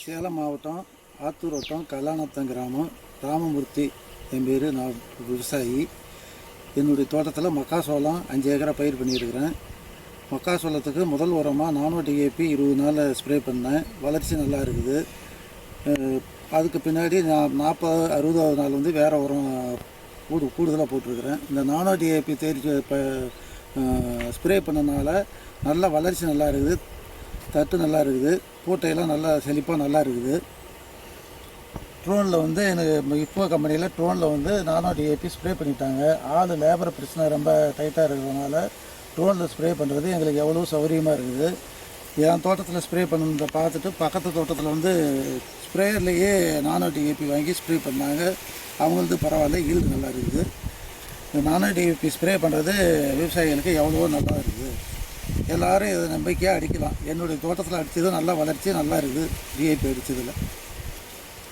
சேலம் மாவட்டம் ஆத்தூர் வட்டம் கல்லாநத்தம் கிராமம் ராமமூர்த்தி என் பேர். நான் விவசாயி. என்னுடைய தோட்டத்தில் மக்காசோளம் 5 ஏக்கரா பயிர் பண்ணியிருக்கிறேன். மக்காசோளத்துக்கு முதல் உரமாக நானோ டிஏபி 20 நாள் ஸ்ப்ரே பண்ணேன். வளர்ச்சி நல்லா இருக்குது. அதுக்கு பின்னாடி நான் 40-60 நாள் வந்து வேறு உரம் கூடுதலாக போட்டிருக்கிறேன். இந்த நானோ டிஏபி ஸ்ப்ரே பண்ணனால நல்ல வளர்ச்சி நல்லா இருக்குது, தட்டு நல்லா இருக்குது, பூட்டையெல்லாம் நல்லா செழிப்பாக நல்லா இருக்குது. ட்ரோனில் வந்து எனக்கு இப்போ கம்பெனியில் ட்ரோனில் வந்து நானோ டிஏபி ஸ்ப்ரே பண்ணிட்டாங்க. லேபர் பிரச்சனை ரொம்ப டைட்டாக இருக்கிறதுனால ட்ரோனில் ஸ்ப்ரே பண்ணுறது எங்களுக்கு எவ்வளோ சௌகரியமாக இருக்குது. என் தோட்டத்தில் ஸ்ப்ரே பண்ணதை பார்த்துட்டு பக்கத்து தோட்டத்தில் வந்து ஸ்ப்ரேயர்லேயே நானோ டிஏபி வாங்கி ஸ்ப்ரே பண்ணாங்க. அவங்களது பரவாயில்ல, ஈல்டு நல்லா இருக்குது. இந்த நானோ டிஏபி ஸ்ப்ரே பண்ணுறது விவசாயிகளுக்கு எவ்வளவோ நல்லா இருக்குது. எல்லோரும் இதை நம்பிக்கையாக அடிக்கலாம். என்னுடைய தோட்டத்தில் அடித்ததும் நல்லா வளர்ச்சி நல்லா இருக்குது டிஏபி அடித்ததில்.